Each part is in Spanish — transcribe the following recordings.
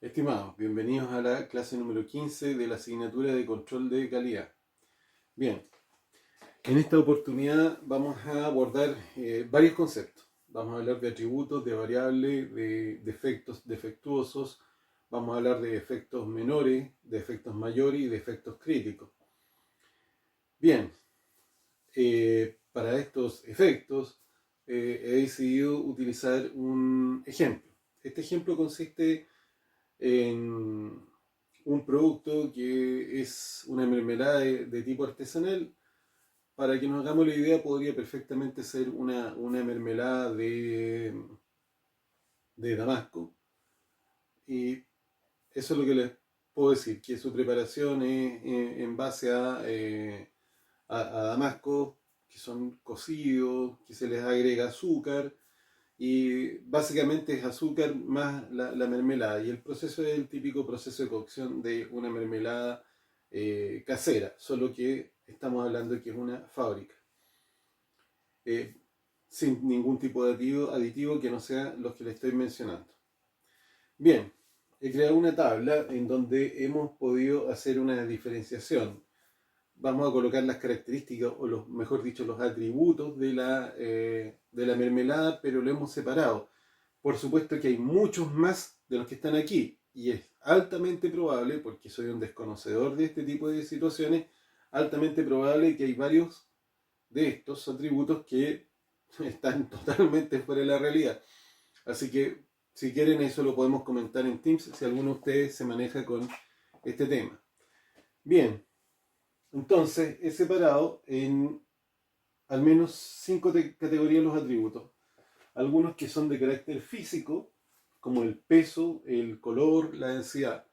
Estimados, bienvenidos a la clase número 15 de la asignatura de control de calidad. Bien, en esta oportunidad vamos a abordar varios conceptos. Vamos a hablar de atributos, de variables, de efectos defectuosos, vamos a hablar de efectos menores, de efectos mayores y de efectos críticos. Bien, para estos efectos he decidido utilizar un ejemplo. Este ejemplo consiste en un producto que es una mermelada de tipo artesanal. Para que nos hagamos la idea, podría perfectamente ser una mermelada de Damasco. Y eso es lo que les puedo decir, que su preparación es en base a Damasco, que son cocidos, que se les agrega azúcar, y básicamente es azúcar más la mermelada. Y el proceso es el típico proceso de cocción de una mermelada casera, solo que estamos hablando de que es una fábrica. Eh, Sin ningún tipo de aditivo que no sea los que le estoy mencionando. Bien, he creado una tabla en donde hemos podido hacer una diferenciación. Vamos a colocar las características, o los, mejor dicho, los atributos de la mermelada, pero lo hemos separado. Por supuesto que hay muchos más de los que están aquí, y es altamente probable, porque soy un desconocedor de este tipo de situaciones, altamente probable que hay varios de estos atributos que están totalmente fuera de la realidad. Así que, si quieren, eso lo podemos comentar en Teams, si alguno de ustedes se maneja con este tema. Bien, entonces he separado en al menos 5 categorías los atributos. Algunos que son de carácter físico, como el peso, el color, la densidad.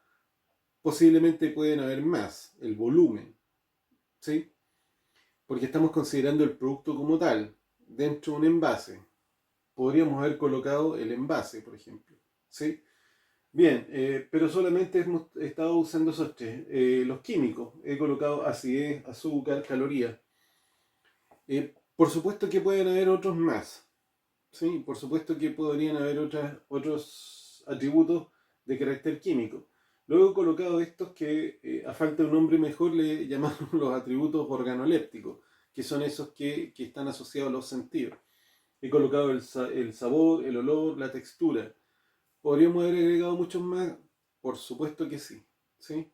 Posiblemente pueden haber más, el volumen, ¿sí? Porque estamos considerando el producto como tal, dentro de un envase. Podríamos haber colocado el envase, por ejemplo, ¿sí? Bien, pero solamente hemos estado usando esos tres. Los químicos, he colocado acidez, azúcar, calorías. Por supuesto que pueden haber otros más, ¿sí? Por supuesto que podrían haber otros atributos de carácter químico. Luego he colocado estos que, a falta de un nombre mejor, le llamamos los atributos organolépticos, que son esos que están asociados a los sentidos. He colocado el sabor, el olor, la textura. ¿Podríamos haber agregado muchos más? Por supuesto que sí. ¿Sí?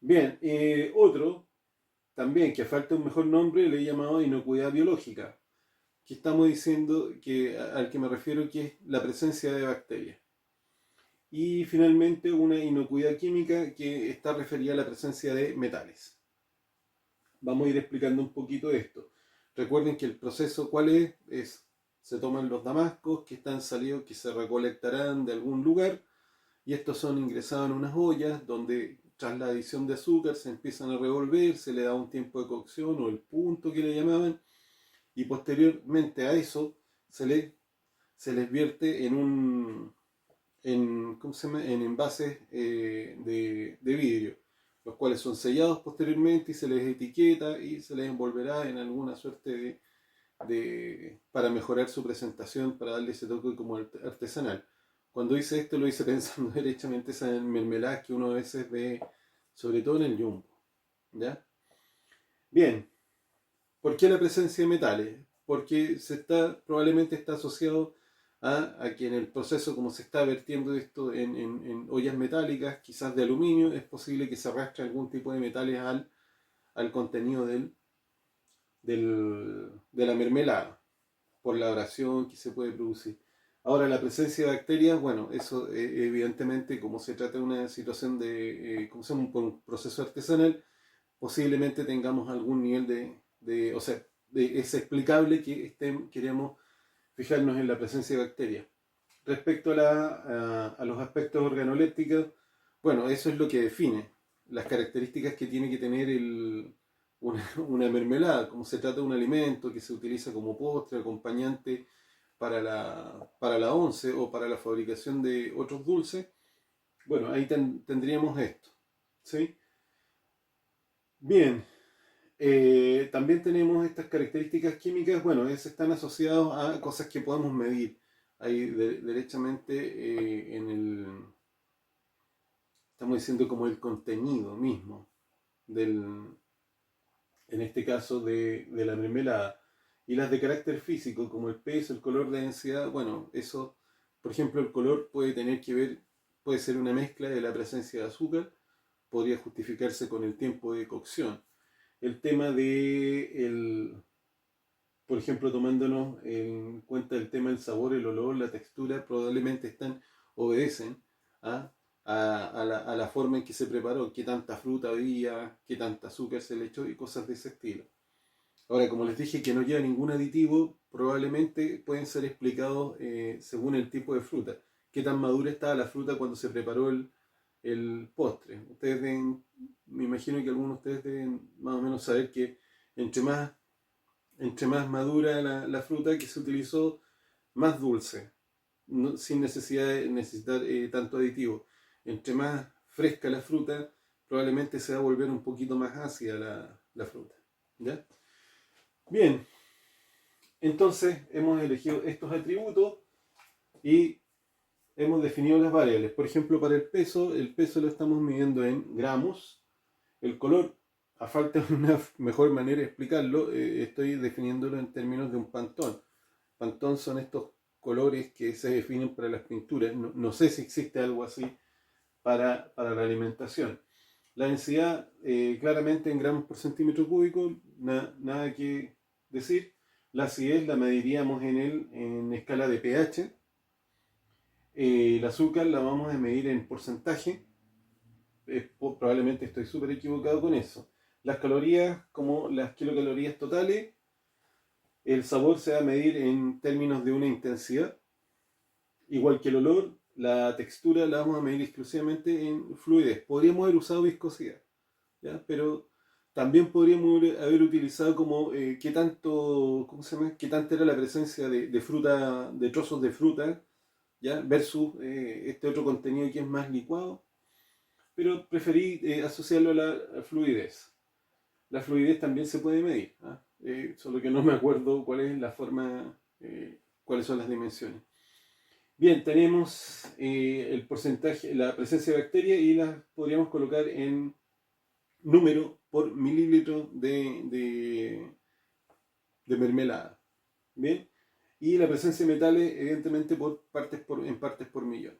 Bien, otro, también que a falta de un mejor nombre, le he llamado inocuidad biológica, que estamos diciendo que al que me refiero que es la presencia de bacterias. Y finalmente una inocuidad química que está referida a la presencia de metales. Vamos a ir explicando un poquito esto. Recuerden que el proceso, ¿cuál es? Se toman los damascos que están salidos, que se recolectarán de algún lugar, y estos son ingresados en unas ollas donde tras la adición de azúcar se empiezan a revolver, se le da un tiempo de cocción o el punto que le llamaban, y posteriormente a eso se, le, se les vierte ¿cómo se llama? En envases de vidrio, los cuales son sellados posteriormente y se les etiqueta y se les envolverá en alguna suerte para mejorar su presentación, para darle ese toque como artesanal. Cuando hice esto lo hice pensando derechamente esas mermeladas que uno a veces ve, sobre todo en el Jumbo. ¿Ya? Bien, ¿por qué la presencia de metales? Porque probablemente está asociado a que en el proceso, como se está vertiendo esto en ollas metálicas, quizás de aluminio, es posible que se arrastre algún tipo de metales al contenido de la mermelada, por la abrasión que se puede producir. Ahora, la presencia de bacterias, bueno, eso evidentemente, como se trata de una situación como se llama, un proceso artesanal, posiblemente tengamos algún nivel o sea, es explicable que queremos fijarnos en la presencia de bacterias. Respecto a los aspectos organolépticos, bueno, eso es lo que define las características que tiene que tener una mermelada, como se trata de un alimento que se utiliza como postre, acompañante para la once o para la fabricación de otros dulces. Bueno, ahí tendríamos esto. ¿Sí? Bien, también tenemos estas características químicas, bueno, están asociados a cosas que podemos medir. Ahí derechamente estamos diciendo como el contenido mismo del, en este caso de la mermelada. Y las de carácter físico, como el peso, el color, la densidad, bueno, eso, por ejemplo, el color puede tener que ver, puede ser una mezcla de la presencia de azúcar, podría justificarse con el tiempo de cocción. El tema de, por ejemplo, tomándonos en cuenta el tema del sabor, el olor, la textura, probablemente obedecen a, a la forma en que se preparó, qué tanta fruta había, qué tanta azúcar se le echó y cosas de ese estilo. Ahora, como les dije que no lleva ningún aditivo, probablemente pueden ser explicados según el tipo de fruta. Qué tan madura estaba la fruta cuando se preparó el postre. Me imagino que algunos de ustedes deben más o menos saber que entre más, entre más madura la fruta que se utilizó, más dulce, sin necesidad de necesitar tanto aditivo. Entre más fresca la fruta, probablemente se va a volver un poquito más ácida la fruta. ¿Ya? Bien, entonces hemos elegido estos atributos y hemos definido las variables. Por ejemplo, para el peso lo estamos midiendo en gramos. El color, a falta de una mejor manera de explicarlo, estoy definiéndolo en términos de un pantón. Pantón son estos colores que se definen para las pinturas. No sé si existe algo así para la alimentación. La densidad, claramente en gramos por centímetro cúbico, nada que decir. La acidez la mediríamos en escala de pH. El azúcar la vamos a medir en porcentaje. Probablemente estoy súper equivocado con eso. Las calorías, como las kilocalorías totales, el sabor se va a medir en términos de una intensidad. Igual que el olor, la textura la vamos a medir exclusivamente en fluidez. Podríamos haber usado viscosidad, ¿ya? Pero también podríamos haber utilizado como qué tanto, ¿cómo se llama? Qué tanta era la presencia de fruta, de trozos de fruta, ¿ya? Versus este otro contenido que es más licuado. Pero preferí asociarlo a la fluidez. La fluidez también se puede medir, ¿ah? Solo que no me acuerdo cuál es la forma, cuáles son las dimensiones. Bien, tenemos el porcentaje, la presencia de bacterias y las podríamos colocar en número por mililitro de mermelada. Bien, y la presencia de metales, evidentemente, en partes por millón.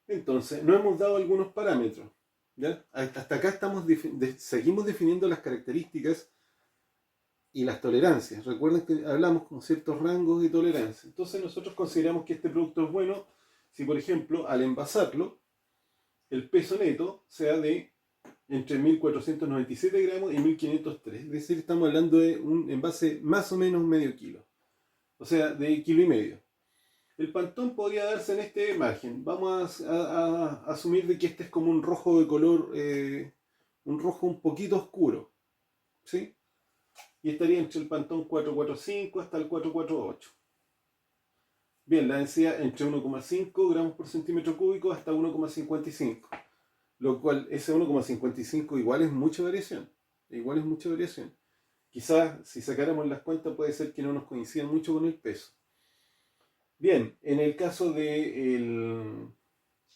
Entonces, nos hemos dado algunos parámetros. ¿Ya? Hasta acá seguimos definiendo las características y las tolerancias. Recuerden que hablamos con ciertos rangos de tolerancia. Entonces nosotros consideramos que este producto es bueno si, por ejemplo, al envasarlo, el peso neto sea de entre 1497 gramos y 1503. Es decir, estamos hablando de un envase más o menos medio kilo. O sea, de kilo y medio. El pantón podría darse en este margen. Vamos a asumir de que este es como un rojo de color, un rojo un poquito oscuro. ¿Sí? Y estaría entre el pantón 445 hasta el 448. Bien, la densidad entre 1,5 gramos por centímetro cúbico hasta 1,55. Lo cual, ese 1,55 igual es mucha variación. Igual es mucha variación. Quizás si sacáramos las cuentas puede ser que no nos coincidan mucho con el peso. Bien, en el caso de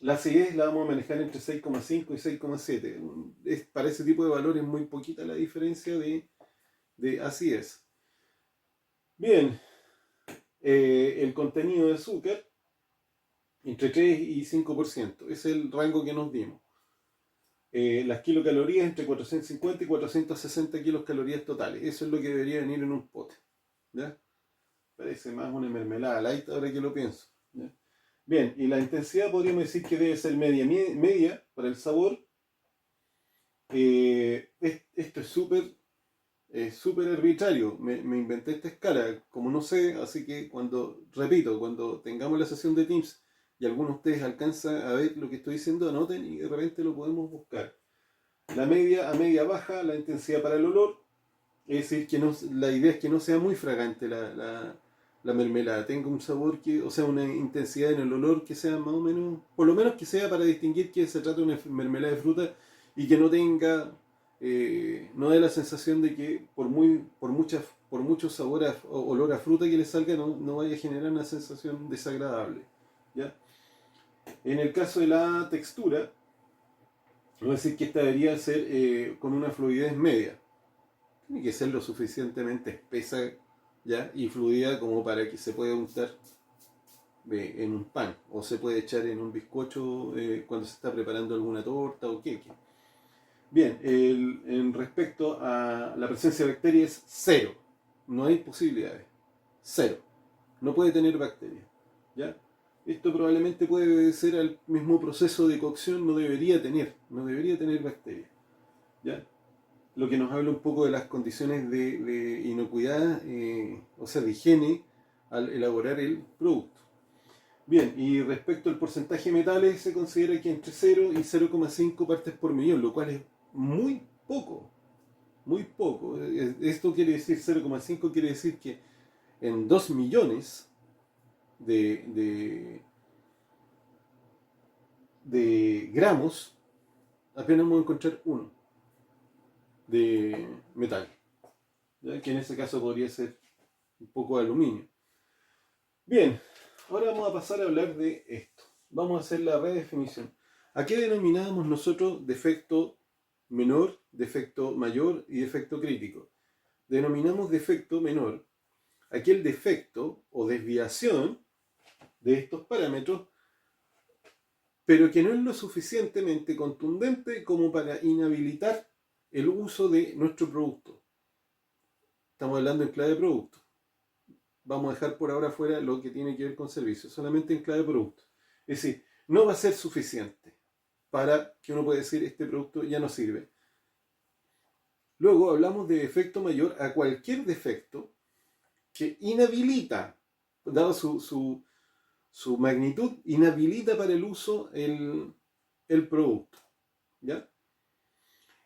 la acidez la vamos a manejar entre 6,5 y 6,7. Para ese tipo de valores es muy poquita la diferencia de acidez. Bien, el contenido de azúcar entre 3 y 5%. Ese es el rango que nos dimos. Las kilocalorías entre 450 y 460 kilocalorías totales. Eso es lo que debería venir en un pote. ¿Ya? Parece más una mermelada light ahora que lo pienso. ¿Ya? Bien, y la intensidad podríamos decir que debe ser media para el sabor. Esto es súper arbitrario. Me inventé esta escala, como no sé, así que cuando tengamos la sesión de Teams y alguno de ustedes alcanza a ver lo que estoy diciendo, anoten y de repente lo podemos buscar. La media a media baja, la intensidad para el olor, es decir, que la idea es que no sea muy fragante la mermelada, tenga un sabor o sea, una intensidad en el olor que sea más o menos, por lo menos que sea para distinguir que se trata de una mermelada de fruta y que no tenga, no dé la sensación de que por mucho sabor o olor a fruta que le salga no vaya a generar una sensación desagradable. ¿Ya? En el caso de la textura, Vamos a decir que esta debería ser con una fluidez media. Tiene que ser lo suficientemente espesa, ¿ya? Y fluida como para que se pueda untar en un pan o se puede echar en un bizcocho cuando se está preparando alguna torta o queque. Bien, en respecto a la presencia de bacterias es cero. No hay posibilidades. Cero. No puede tener bacterias. ¿Ya? Esto probablemente puede obedecer al mismo proceso de cocción, no debería tener bacterias. ¿Ya? Lo que nos habla un poco de las condiciones de inocuidad, o sea, de higiene al elaborar el producto. Bien, y respecto al porcentaje de metales, se considera que entre 0 y 0,5 partes por millón, lo cual es muy poco, muy poco. Esto quiere decir 0,5, quiere decir que en 2 millones de, de, de gramos apenas vamos a encontrar uno de metal, ¿ya? Que en ese caso podría ser un poco de aluminio. Bien, ahora vamos a pasar a hablar de esto. Vamos a hacer la redefinición. ¿A qué denominamos nosotros defecto menor, defecto mayor y defecto crítico? Denominamos defecto menor aquel defecto o desviación de estos parámetros, pero que no es lo suficientemente contundente como para inhabilitar el uso de nuestro producto. Estamos hablando en clave de producto. Vamos a dejar por ahora fuera lo que tiene que ver con servicios, solamente en clave de producto. Es decir, no va a ser suficiente para que uno pueda decir este producto ya no sirve. Luego hablamos de defecto mayor a cualquier defecto que inhabilita, dado su magnitud, inhabilita para el uso el producto. ¿Ya?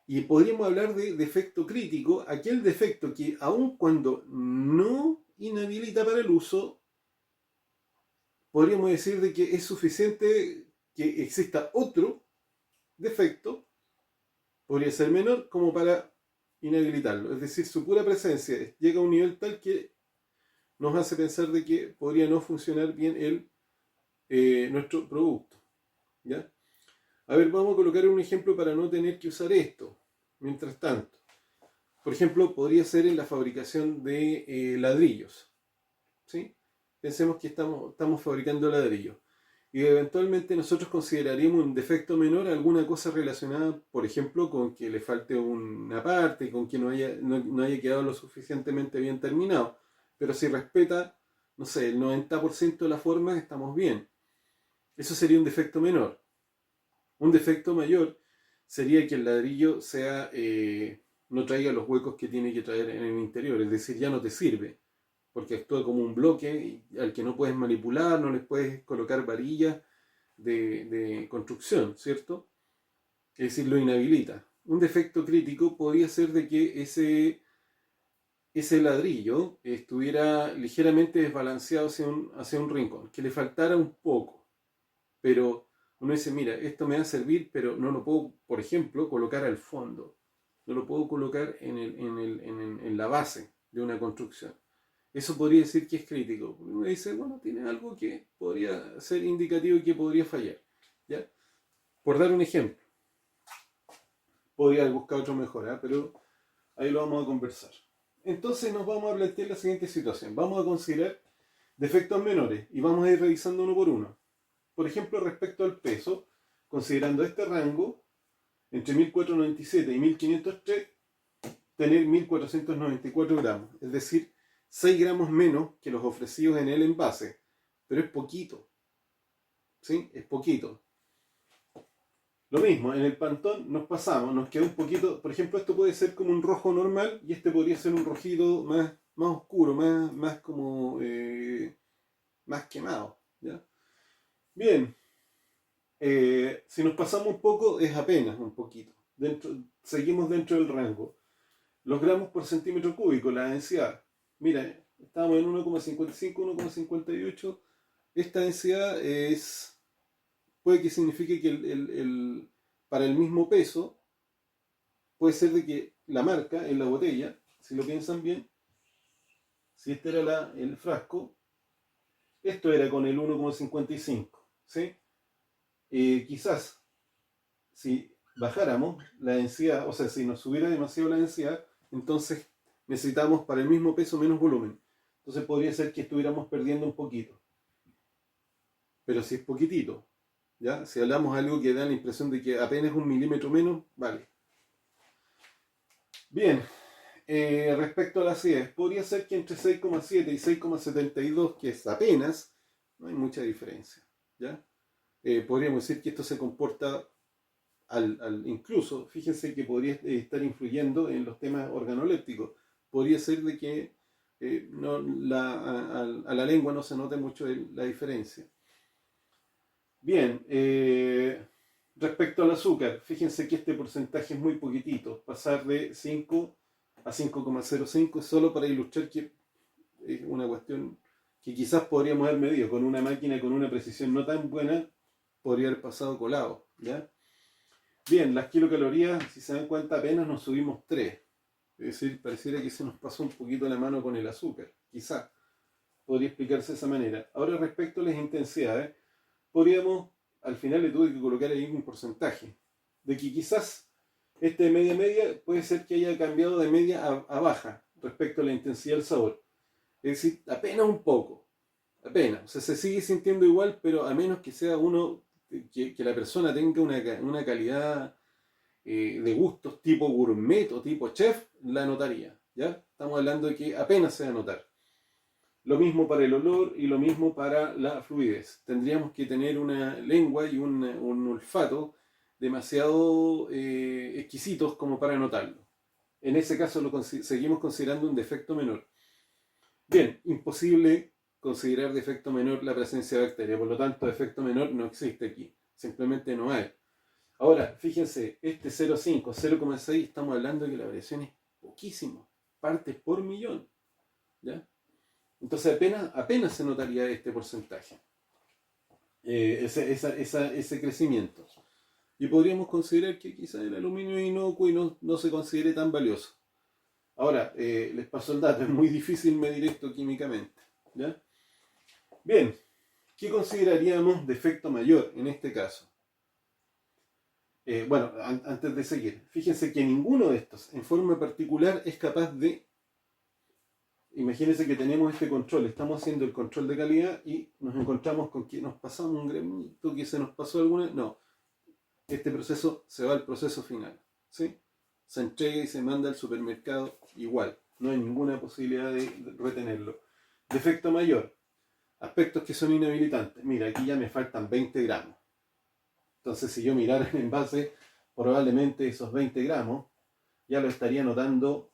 Y podríamos hablar de defecto crítico, aquel defecto que aun cuando no inhabilita para el uso, podríamos decir de que es suficiente que exista otro defecto, podría ser menor, como para inhabilitarlo. Es decir, su pura presencia llega a un nivel tal que nos hace pensar de que podría no funcionar bien nuestro producto. ¿Ya? A ver, vamos a colocar un ejemplo para no tener que usar esto. Mientras tanto, por ejemplo, podría ser en la fabricación de ladrillos. ¿Sí? Pensemos que estamos fabricando ladrillos. Y eventualmente nosotros consideraríamos un defecto menor alguna cosa relacionada, por ejemplo, con que le falte una parte, con que no haya quedado lo suficientemente bien terminado. Pero si respeta, no sé, el 90% de la forma, estamos bien. Eso sería un defecto menor. Un defecto mayor sería que el ladrillo no traiga los huecos que tiene que traer en el interior, es decir, ya no te sirve, porque actúa como un bloque al que no puedes manipular, no les puedes colocar varillas de construcción, ¿cierto? Es decir, lo inhabilita. Un defecto crítico podría ser de que ese ladrillo estuviera ligeramente desbalanceado hacia un rincón, que le faltara un poco, pero uno dice, mira, esto me va a servir, pero no lo puedo, por ejemplo, colocar al fondo, no lo puedo colocar en la base de una construcción. Eso podría decir que es crítico. Uno dice, bueno, tiene algo que podría ser indicativo y que podría fallar. ¿Ya? Por dar un ejemplo, podría buscar otro mejor, ¿eh? Pero ahí lo vamos a conversar. Entonces nos vamos a plantear la siguiente situación. Vamos a considerar defectos menores y vamos a ir revisando uno por uno. Por ejemplo, respecto al peso, considerando este rango, entre 1497 y 1503, tener 1494 gramos, es decir, 6 gramos menos que los ofrecidos en el envase, pero es poquito, ¿sí? Es poquito. Lo mismo, en el Pantón nos pasamos, nos queda un poquito, por ejemplo, esto puede ser como un rojo normal y este podría ser un rojito más oscuro, más como más quemado, ¿ya? Bien, si nos pasamos un poco, es apenas un poquito. Seguimos dentro del rango. Los gramos por centímetro cúbico, la densidad. Mira, estamos en 1,55, 1,58. Esta densidad puede que signifique que para el mismo peso, puede ser de que la marca en la botella, si lo piensan bien, si este era el frasco, esto era con el 1,55, ¿sí? Quizás, si bajáramos la densidad, o sea, si nos subiera demasiado la densidad, entonces necesitamos para el mismo peso menos volumen. Entonces podría ser que estuviéramos perdiendo un poquito. Pero si es poquitito, ¿ya? Si hablamos de algo que da la impresión de que apenas un milímetro menos, vale. Bien, respecto a la acidez, podría ser que entre 6,7 y 6,72, que es apenas, no hay mucha diferencia, ¿ya? Podríamos decir que esto se comporta incluso, fíjense que podría estar influyendo en los temas organolépticos. Podría ser de que no, a la lengua no se note mucho la diferencia. Bien, respecto al azúcar, fíjense que este porcentaje es muy poquitito. Pasar de 5 a 5,05 es solo para ilustrar que es una cuestión que quizás podríamos haber medido con una máquina con una precisión no tan buena, podría haber pasado colado, ¿ya? Bien, las kilocalorías, si se dan cuenta, apenas nos subimos 3. Es decir, pareciera que se nos pasó un poquito la mano con el azúcar. Quizás podría explicarse de esa manera. Ahora, respecto a las intensidades, podríamos, al final le tuve que colocar ahí un porcentaje. De que quizás este de media puede ser que haya cambiado de media a baja respecto a la intensidad del sabor. Es decir, apenas un poco. Apenas. O sea, se sigue sintiendo igual, pero a menos que sea uno que la persona tenga una calidad de gustos tipo gourmet o tipo chef, la notaría. ¿Ya? Estamos hablando de que apenas se va a notar. Lo mismo para el olor y lo mismo para la fluidez. Tendríamos que tener una lengua y un olfato demasiado exquisitos como para notarlo. En ese caso seguimos considerando un defecto menor. Bien, imposible considerar defecto menor la presencia de bacterias, por lo tanto defecto menor no existe aquí, simplemente no hay. Ahora, fíjense, este 0,5, 0,6, estamos hablando de que la variación es poquísimo, partes por millón, ¿ya? Entonces apenas se notaría este porcentaje, ese crecimiento. Y podríamos considerar que quizás el aluminio es inocuo y no se considere tan valioso. Ahora, les paso el dato, es muy difícil medir esto químicamente, ¿ya? Bien, ¿qué consideraríamos defecto mayor en este caso? Bueno, antes de seguir, fíjense que ninguno de estos en forma particular es capaz de... Imagínense que tenemos este control, estamos haciendo el control de calidad y nos encontramos con que nos pasamos un granito, que se nos pasó alguna... No, este proceso se va al proceso final, ¿sí? Se entrega y se manda al supermercado igual, no hay ninguna posibilidad de retenerlo. Defecto mayor, aspectos que son inhabilitantes. Mira, aquí ya me faltan 20 gramos. Entonces, si yo mirara el envase, probablemente esos 20 gramos ya lo estaría notando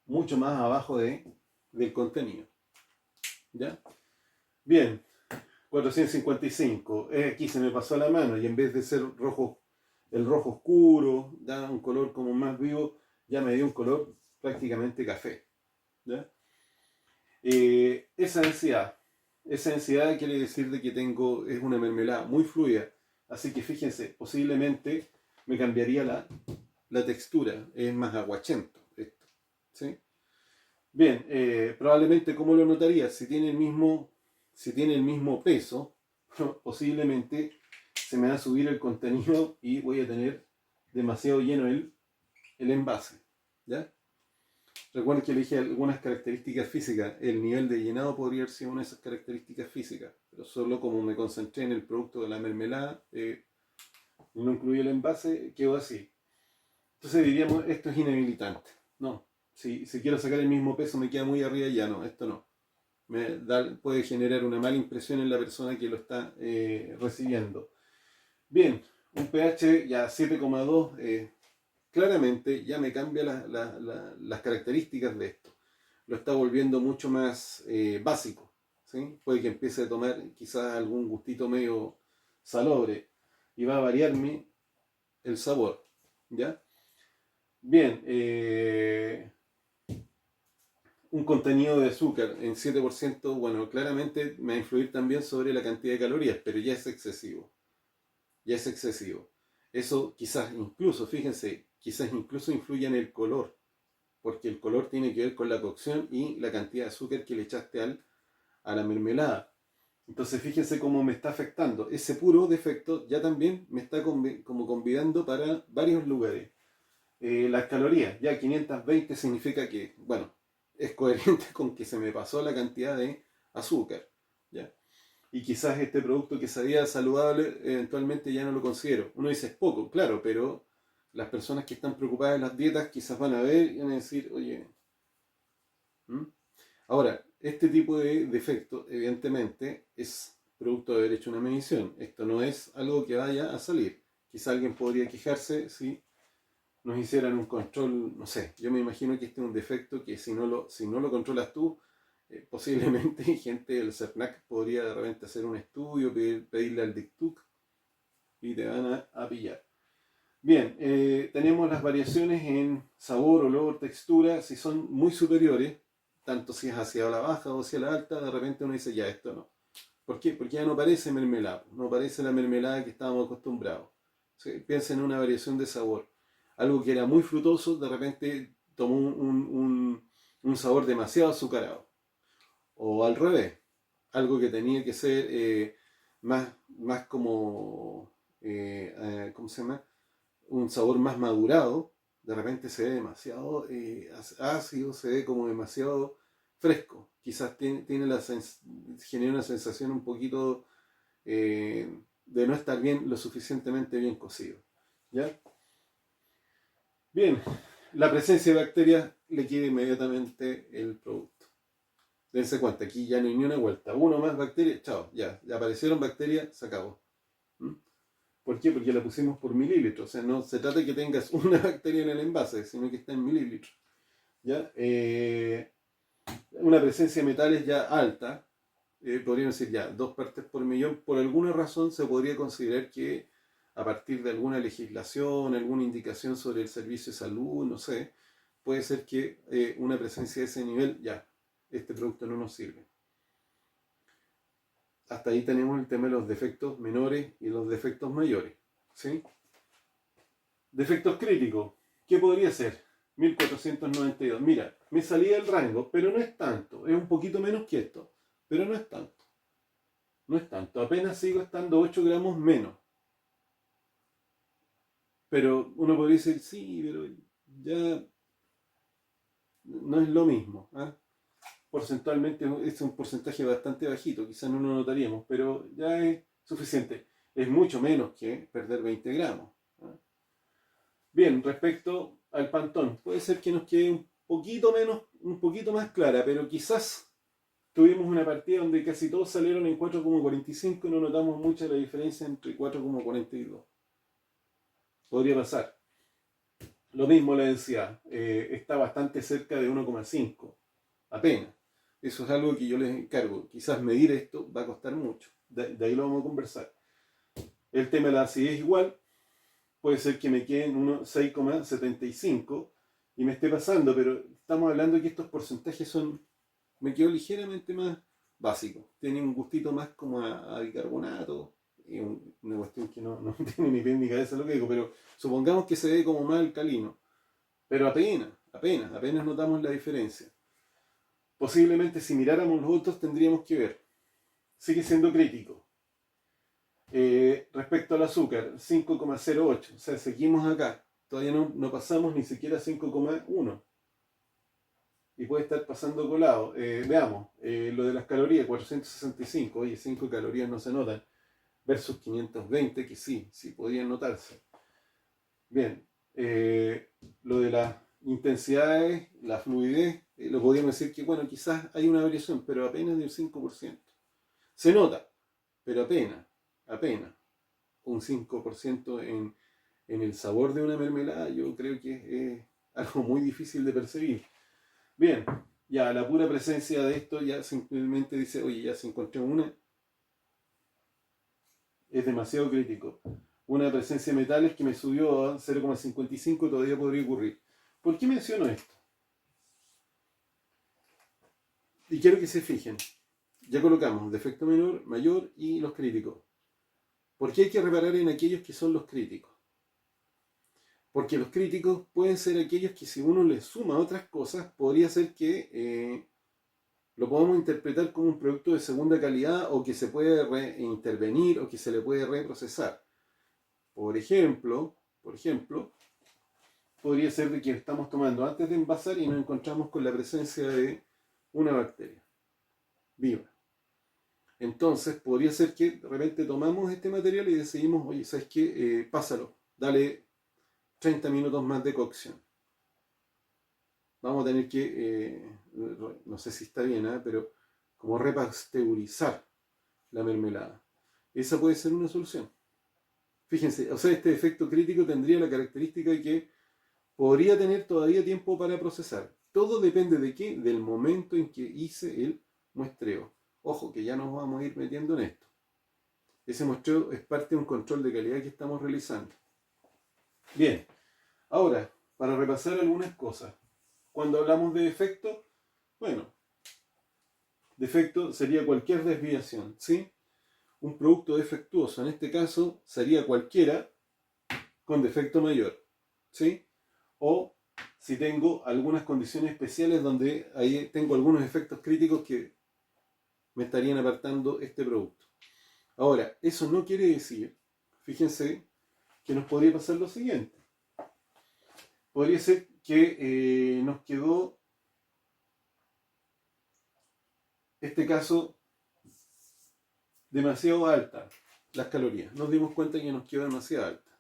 mucho más abajo del contenido. ¿Ya? Bien, 455. Aquí se me pasó la mano y en vez de ser rojo, el rojo oscuro, da un color como más vivo, ya me dio un color prácticamente café. ¿Ya? Esa densidad quiere decir de que es una mermelada muy fluida. Así que fíjense, posiblemente me cambiaría la textura, es más aguachento esto. ¿Sí? Bien, probablemente, ¿cómo lo notaría? Si tiene el mismo peso, posiblemente se me va a subir el contenido y voy a tener demasiado lleno el envase. ¿Ya? Recuerden que le dije algunas características físicas. El nivel de llenado podría haber sido una de esas características físicas, pero solo como me concentré en el producto de la mermelada, no incluí el envase, quedó así. Entonces diríamos, esto es inhabilitante. No, si quiero sacar el mismo peso me queda muy arriba, ya no, esto no. Puede generar una mala impresión en la persona que lo está recibiendo. Bien, un pH ya 7,2, claramente ya me cambia las características de esto. Lo está volviendo mucho más básico. ¿Sí? Puede que empiece a tomar quizás algún gustito medio salobre y va a variarme el sabor. ¿Ya? Bien, un contenido de azúcar en 7%, bueno, claramente me va a influir también sobre la cantidad de calorías, pero ya es excesivo. Ya es excesivo. Eso quizás incluso, fíjense, quizás incluso influye en el color, porque el color tiene que ver con la cocción y la cantidad de azúcar que le echaste a la mermelada. Entonces fíjense cómo me está afectando. Ese puro defecto ya también me está como convidando para varios lugares. Las calorías, ya 520 significa que, bueno, es coherente con que se me pasó la cantidad de azúcar. ¿Ya? Y quizás este producto que sabía saludable eventualmente ya no lo considero. Uno dice es poco, claro, pero las personas que están preocupadas de las dietas quizás van a ver y van a decir, oye, ¿Mm? Ahora, este tipo de defecto evidentemente es producto de haber hecho una medición. Esto no es algo que vaya a salir. Quizá alguien podría quejarse si nos hicieran un control, no sé, yo me imagino que este es un defecto que si no lo controlas tú, posiblemente gente del CERNAC podría de repente hacer un estudio, pedirle al DICTUC y te van a pillar. Bien, tenemos las variaciones en sabor, olor, textura, si son muy superiores, tanto si es hacia la baja o hacia la alta, de repente uno dice, ya, esto no. ¿Por qué? Porque ya no parece mermelada, no parece la mermelada que estábamos acostumbrados. ¿Sí? Piensa en una variación de sabor. Algo que era muy frutoso, de repente tomó un sabor demasiado azucarado. O al revés, algo que tenía que ser más como, ¿cómo se llama? Un sabor más madurado, de repente se ve demasiado ácido, se ve como demasiado fresco. Quizás genera una sensación un poquito de no estar bien, lo suficientemente bien cocido. ¿Ya? Bien, la presencia de bacterias le queda inmediatamente el producto. Dense cuenta, aquí ya no hay ni una vuelta. Uno más bacterias, chao, ya aparecieron bacterias, se acabó. ¿Mm? ¿Por qué? Porque la pusimos por mililitros. O sea, no se trata de que tengas una bacteria en el envase, sino que está en mililitros. ¿Ya? Una presencia de metales ya alta, podríamos decir ya 2 partes por millón. Por alguna razón se podría considerar que a partir de alguna legislación, alguna indicación sobre el servicio de salud, no sé, puede ser que una presencia de ese nivel, ya, este producto no nos sirve. Hasta ahí tenemos el tema de los defectos menores y los defectos mayores. ¿Sí? Defectos críticos. ¿Qué podría ser? 1492. Mira, me salía el rango, pero no es tanto. Es un poquito menos que esto, pero no es tanto. No es tanto. Apenas sigo estando 8 gramos menos. Pero uno podría decir, sí, pero ya no es lo mismo. ¿Eh? Porcentualmente es un porcentaje bastante bajito. Quizás no lo notaríamos, pero ya es suficiente. Es mucho menos que perder 20 gramos. ¿Eh? Bien, respecto al Pantón, puede ser que nos quede un poquito menos, un poquito más clara, pero quizás tuvimos una partida donde casi todos salieron en 4,45 y no notamos mucha la diferencia entre 4,42. Podría pasar. Lo mismo la densidad, está bastante cerca de 1,5, apenas. Eso es algo que yo les encargo. Quizás medir esto va a costar mucho. De ahí lo vamos a conversar. El tema de la acidez igual, puede ser que me quede en 6,75 y me esté pasando, pero estamos hablando de que estos porcentajes me quedo ligeramente más básico. Tiene un gustito más como a bicarbonato, y una cuestión que no tiene ni pie ni cabeza lo que digo, pero supongamos que se ve como más alcalino, pero apenas notamos la diferencia. Posiblemente si miráramos los otros tendríamos que ver. Sigue siendo crítico. Respecto al azúcar, 5,08. O sea, seguimos acá. Todavía no pasamos ni siquiera 5,1. Y puede estar pasando colado. Veamos, lo de las calorías, 465. Oye, 5 calorías no se notan. Versus 520, que sí podrían notarse. Bien, lo de las intensidades, la fluidez, lo podríamos decir que, bueno, quizás hay una variación, pero apenas del 5%. Se nota, pero apenas. Un 5% en el sabor de una mermelada, yo creo que es algo muy difícil de percibir. Bien, ya la pura presencia de esto ya simplemente dice, oye, ya se encontró una, es demasiado crítico. Una presencia de metales que me subió a 0,55 todavía podría ocurrir. ¿Por qué menciono esto? Y quiero que se fijen. Ya colocamos defecto menor, mayor y los críticos. ¿Por qué hay que reparar en aquellos que son los críticos? Porque los críticos pueden ser aquellos que si uno les suma otras cosas, podría ser que lo podemos interpretar como un producto de segunda calidad o que se puede reintervenir o que se le puede reprocesar. Por ejemplo, podría ser de que estamos tomando antes de envasar y nos encontramos con la presencia de una bacteria viva. Entonces, podría ser que de repente tomamos este material y decidimos, oye, ¿sabes qué? Pásalo, dale 30 minutos más de cocción. Vamos a tener que, no sé si está bien, pero como repasteurizar la mermelada. Esa puede ser una solución. Fíjense, o sea, este efecto crítico tendría la característica de que podría tener todavía tiempo para procesar. Todo depende de qué, del momento en que hice el muestreo. Ojo, que ya nos vamos a ir metiendo en esto. Ese muestreo es parte de un control de calidad que estamos realizando. Bien, ahora, para repasar algunas cosas. Cuando hablamos de defecto, bueno, defecto sería cualquier desviación, ¿sí? Un producto defectuoso, en este caso, sería cualquiera con defecto mayor, ¿sí? O si tengo algunas condiciones especiales donde ahí tengo algunos efectos críticos que me estarían apartando este producto. Ahora, eso no quiere decir, fíjense, que nos podría pasar lo siguiente. Podría ser que nos quedó, este caso, demasiado alta las calorías. Nos dimos cuenta que nos quedó demasiado alta.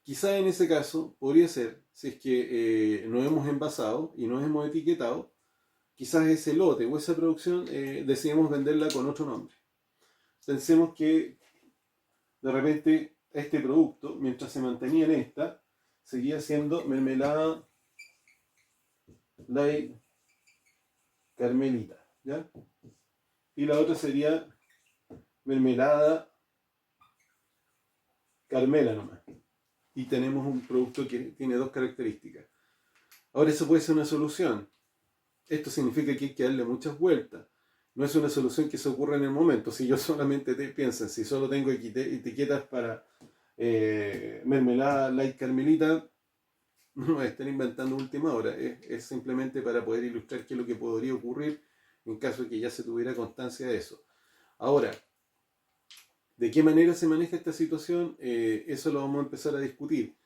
Quizá en ese caso podría ser, si es que no hemos envasado y no hemos etiquetado, quizás ese lote o esa producción decidimos venderla con otro nombre. Pensemos que de repente este producto, mientras se mantenía en esta, seguía siendo mermelada light carmelita, ¿ya? Y la otra sería mermelada Carmela nomás. Y tenemos un producto que tiene dos características. Ahora eso puede ser una solución. Esto significa que hay que darle muchas vueltas. No es una solución que se ocurra en el momento. Si yo solamente pienso, si solo tengo etiquetas para mermelada light carmelita, no voy a estar inventando última hora. Es simplemente para poder ilustrar qué es lo que podría ocurrir en caso de que ya se tuviera constancia de eso. Ahora, ¿de qué manera se maneja esta situación? Eso lo vamos a empezar a discutir.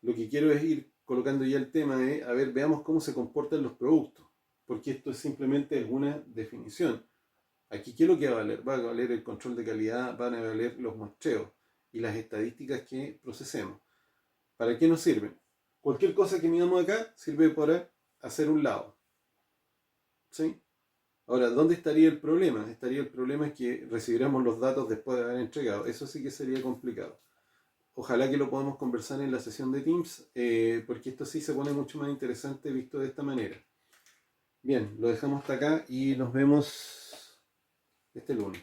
Lo que quiero es ir colocando ya el tema de, a ver, veamos cómo se comportan los productos, porque esto es simplemente alguna definición. Aquí, ¿qué es lo que va a valer? Va a valer el control de calidad, van a valer los muestreos y las estadísticas que procesemos. ¿Para qué nos sirven? Cualquier cosa que midamos acá sirve para hacer un lado. ¿Sí? Ahora, ¿dónde estaría el problema? Estaría el problema es que recibiéramos los datos después de haber entregado. Eso sí que sería complicado. Ojalá que lo podamos conversar en la sesión de Teams, porque esto sí se pone mucho más interesante visto de esta manera. Bien, lo dejamos hasta acá y nos vemos este lunes.